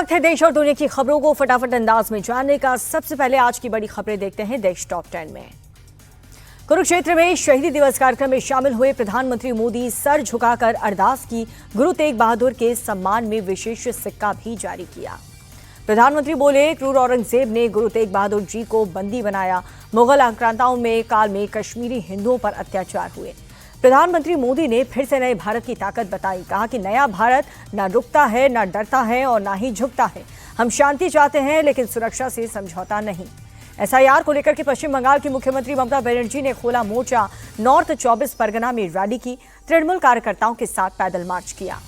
वक्त है देश और दुनिया की खबरों को फटाफट अंदाज में जानने का। सबसे पहले आज की बड़ी खबरें देखते हैं देश टॉप 10 में। कुरुक्षेत्र में शहीदी दिवस कार्यक्रम में शामिल हुए प्रधानमंत्री मोदी सर झुकाकर अरदास की। गुरु तेग बहादुर के सम्मान में विशेष सिक्का भी जारी किया। प्रधानमंत्री बोले, क्रूर औरंगजेब ने गुरु तेग बहादुर जी को बंदी बनाया। मुगल आक्रांताओं में काल में कश्मीरी हिंदुओं पर अत्याचार हुए। प्रधानमंत्री मोदी ने फिर से नए भारत की ताकत बताई। कहा कि नया भारत न रुकता है, न डरता है और न ही झुकता है। हम शांति चाहते हैं लेकिन सुरक्षा से समझौता नहीं। एसआईआर को लेकर के पश्चिम बंगाल की मुख्यमंत्री ममता बनर्जी ने खोला मोर्चा। नॉर्थ 24 परगना में रैली की। तृणमूल कार्यकर्ताओं के साथ पैदल मार्च किया।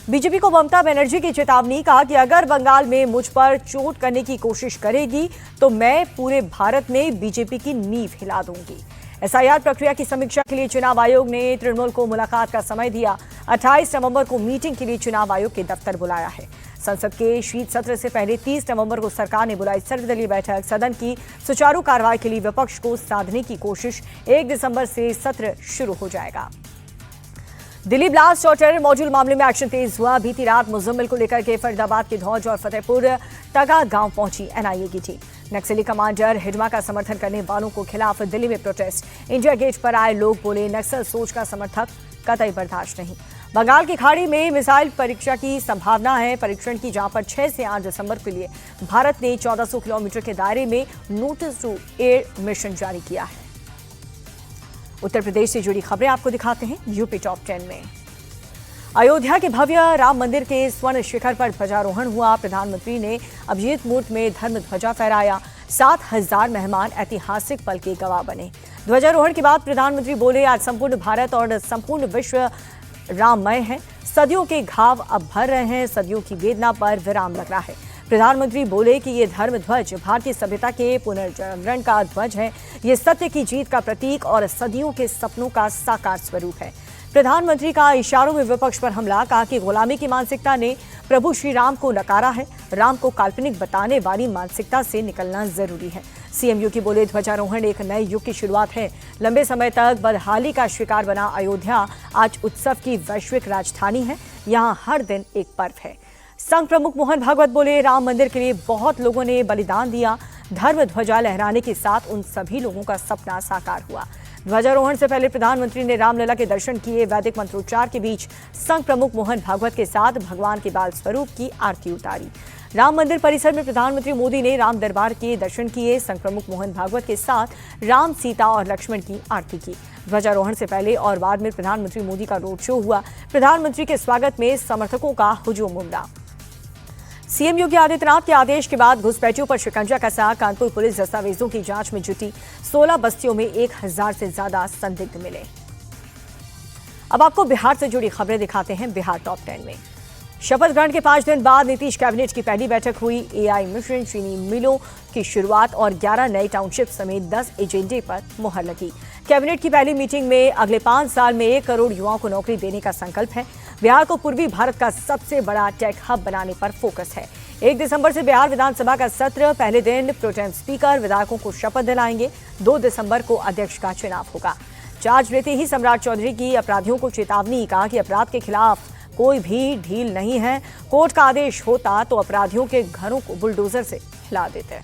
बीजेपी को ममता बनर्जी की चेतावनी। कहा कि अगर बंगाल में मुझ पर चोट करने की कोशिश करेगी तो मैं पूरे भारत में बीजेपी की नींव हिला दूंगी। एसआईआर प्रक्रिया की समीक्षा के लिए चुनाव आयोग ने तृणमूल को मुलाकात का समय दिया। 28 नवंबर को मीटिंग के लिए चुनाव आयोग के दफ्तर बुलाया है। संसद के शीत सत्र से पहले 30 नवंबर को सरकार ने बुलाई सर्वदलीय बैठक। सदन की सुचारू कार्रवाई के लिए विपक्ष को साधने की कोशिश। 1 दिसंबर से सत्र शुरू हो जाएगा। दिल्ली ब्लास्ट और टेरर मॉड्यूल मामले में एक्शन तेज हुआ। बीती रात मुजम्मिल को लेकर के फरीदाबाद के धौज और फतेहपुर टगा गांव पहुंची एनआईए की टीम। नक्सली कमांडर हिडमा का समर्थन करने वालों को खिलाफ दिल्ली में प्रोटेस्ट। इंडिया गेट पर आए लोग बोले, नक्सल सोच का समर्थक कतई बर्दाश्त नहीं। बंगाल की खाड़ी में मिसाइल परीक्षा की संभावना है। परीक्षण की जहां पर 6 से 8 दिसंबर के लिए भारत ने 1400 किलोमीटर के दायरे में नोटिस टू एयर मिशन जारी किया है। उत्तर प्रदेश से जुड़ी खबरें आपको दिखाते हैं यूपी टॉप 10 में। अयोध्या के भव्य राम मंदिर के स्वर्ण शिखर पर ध्वजारोहण हुआ। प्रधानमंत्री ने अभिजीत मूर्त में धर्म ध्वजा फहराया। 7000 मेहमान ऐतिहासिक पल के गवाह बने। ध्वजारोहण के बाद प्रधानमंत्री बोले, आज संपूर्ण भारत और संपूर्ण विश्व राममय है। सदियों के घाव अब भर रहे हैं। सदियों की वेदना पर विराम लग रहा है। प्रधानमंत्री बोले कि ये धर्म ध्वज भारतीय सभ्यता के पुनर्जागरण का ध्वज है। ये सत्य की जीत का प्रतीक और सदियों के सपनों का साकार स्वरूप है। प्रधानमंत्री का इशारों में विपक्ष पर हमला। कहा कि गुलामी की मानसिकता ने प्रभु श्री राम को नकारा है। राम को काल्पनिक बताने वाली मानसिकता से निकलना जरूरी है। सीएम योगी बोले, ध्वजारोहण एक नए युग की शुरुआत है। लंबे समय तक बदहाली का शिकार बना अयोध्या आज उत्सव की वैश्विक राजधानी है। यहाँ हर दिन एक पर्व है। संघ प्रमुख मोहन भागवत बोले, राम मंदिर के लिए बहुत लोगों ने बलिदान दिया। धर्म ध्वजा लहराने के साथ उन सभी लोगों का सपना साकार हुआ। ध्वजारोहण से पहले प्रधानमंत्री ने रामलला के दर्शन किए। वैदिक मंत्रोच्चार के बीच संघ प्रमुख मोहन भागवत के साथ भगवान के बाल स्वरूप की आरती उतारी। राम मंदिर परिसर में प्रधानमंत्री मोदी ने राम दरबार के दर्शन किए। संघ प्रमुख मोहन भागवत के साथ राम, सीता और लक्ष्मण की आरती की। ध्वजारोहण से पहले और बाद में प्रधानमंत्री मोदी का रोड शो हुआ। प्रधानमंत्री के स्वागत में समर्थकों का हुजूम उमड़ा। सीएम योगी आदित्यनाथ के आदेश के बाद घुसपैठियों पर शिकंजा कसा। कानपुर पुलिस दस्तावेजों की जांच में जुटी। 16 बस्तियों में 1000 से ज्यादा संदिग्ध मिले। अब आपको बिहार से जुड़ी खबरें दिखाते हैं बिहार टॉप 10 में। शपथ ग्रहण के 5 दिन बाद नीतीश कैबिनेट की पहली बैठक हुई। एआई मिशन, चीनी मिलों की शुरुआत और 11 नए टाउनशिप समेत 10 एजेंडे पर मुहर लगी। कैबिनेट की पहली मीटिंग में अगले 5 साल में 1 करोड़ युवाओं को नौकरी देने का संकल्प है। बिहार को पूर्वी भारत का सबसे बड़ा टेक हब बनाने पर फोकस है। 1 दिसंबर से बिहार विधानसभा का सत्र। पहले दिन प्रोटेम स्पीकर विधायकों को शपथ दिलाएंगे। 2 दिसंबर को अध्यक्ष का चुनाव होगा। चार्ज लेते ही सम्राट चौधरी की अपराधियों को चेतावनी। कहा कि अपराध के खिलाफ कोई भी ढील नहीं है। कोर्ट का आदेश होता तो अपराधियों के घरों को बुलडोजर से हिला देते।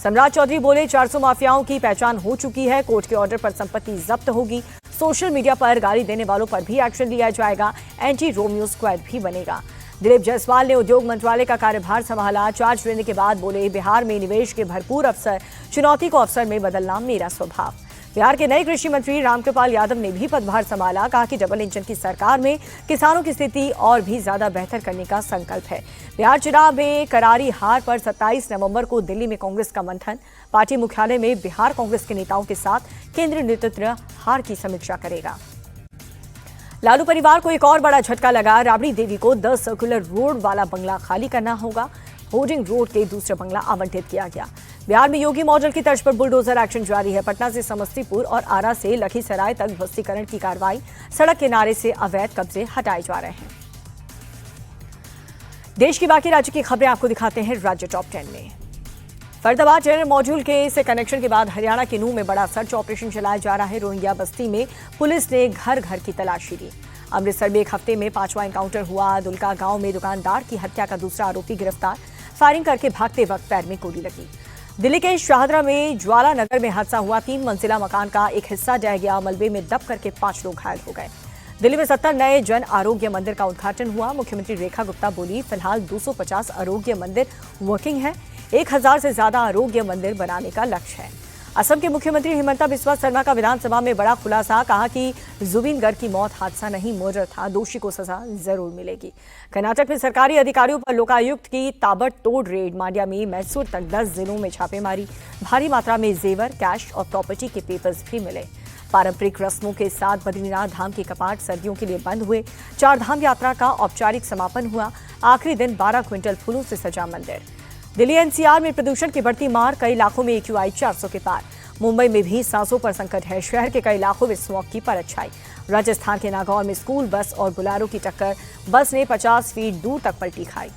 सम्राट चौधरी बोले, 400 माफियाओं की पहचान हो चुकी है। कोर्ट के ऑर्डर पर संपत्ति जब्त होगी। सोशल मीडिया पर गाली देने वालों पर भी एक्शन लिया जाएगा। एंटी रोमियो स्क्वाड भी बनेगा। दिलीप जायसवाल ने उद्योग मंत्रालय का कार्यभार संभाला। चार्ज लेने के बाद बोले, बिहार में निवेश के भरपूर अवसर, चुनौती को अवसर में बदलना मेरा स्वभाव। बिहार के नए कृषि मंत्री रामकृपाल यादव ने भी पदभार संभाला। कहा कि डबल इंजन की सरकार में किसानों की स्थिति और भी ज्यादा बेहतर करने का संकल्प है। बिहार चुनाव में करारी हार पर 27 नवंबर को दिल्ली में कांग्रेस का मंथन। पार्टी मुख्यालय में बिहार कांग्रेस के नेताओं के साथ केंद्रीय नेतृत्व हार की समीक्षा करेगा। लालू परिवार को एक और बड़ा झटका लगा। राबड़ी देवी को 10 सर्कुलर रोड वाला बंगला खाली करना होगा। होर्डिंग रोड के दूसरा बंगला आवंटित किया गया। बिहार में योगी मॉडल की तर्ज पर बुलडोजर एक्शन जारी है। पटना से समस्तीपुर और आरा से लखीसराय तक ध्वस्तीकरण की कार्रवाई। सड़क किनारे से अवैध कब्जे हटाए जा रहे हैं। देश की बाकी राज्य की खबरें आपको दिखाते हैं राज्य टॉप 10 में। फरीदाबाद टेरर मॉड्यूल के से कनेक्शन के बाद हरियाणा के नूंह में बड़ा सर्च ऑपरेशन चलाया जा रहा है। रोहिंग्या बस्ती में पुलिस ने घर घर की तलाशी ली। अमृतसर में एक हफ्ते में 5वां एनकाउंटर हुआ। दुलका गांव में दुकानदार की हत्या का दूसरा आरोपी गिरफ्तार। फायरिंग करके भागते वक्त पैर में गोली लगी। दिल्ली के शाहदरा में ज्वाला नगर में हादसा हुआ। 3 मंजिला मकान का एक हिस्सा ढह गया। मलबे में दब करके 5 लोग घायल हो गए। दिल्ली में 70 नए जन आरोग्य मंदिर का उद्घाटन हुआ। मुख्यमंत्री रेखा गुप्ता बोली, फिलहाल 250 आरोग्य मंदिर वर्किंग है। 1000 से ज्यादा आरोग्य मंदिर बनाने का लक्ष्य है। असम के मुख्यमंत्री हिमंता बिस्वा शर्मा का विधानसभा में बड़ा खुलासा। कहा कि जुबिन गर्ग की मौत हादसा नहीं, मर्डर था। दोषी को सजा जरूर मिलेगी। कर्नाटक में सरकारी अधिकारियों पर लोकायुक्त की ताबड़तोड़ रेड। मांड्या में मैसूर तक 10 जिलों में छापेमारी। भारी मात्रा में जेवर, कैश और प्रॉपर्टी के पेपर्स भी मिले। पारंपरिक रस्मों के साथ बद्रीनाथ धाम के कपाट सर्दियों के लिए बंद हुए। 4 धाम यात्रा का औपचारिक समापन हुआ। आखिरी दिन 12 क्विंटल फूलों से सजा मंदिर। दिल्ली एनसीआर में प्रदूषण की बढ़ती मार। कई इलाकों में AQI 400 के पार। मुंबई में भी सांसों पर संकट है। शहर के कई इलाकों में स्मॉग की परत छाई। राजस्थान के नागौर में स्कूल बस और बुलेरो की टक्कर। बस ने 50 फीट दूर तक पलटी खाई।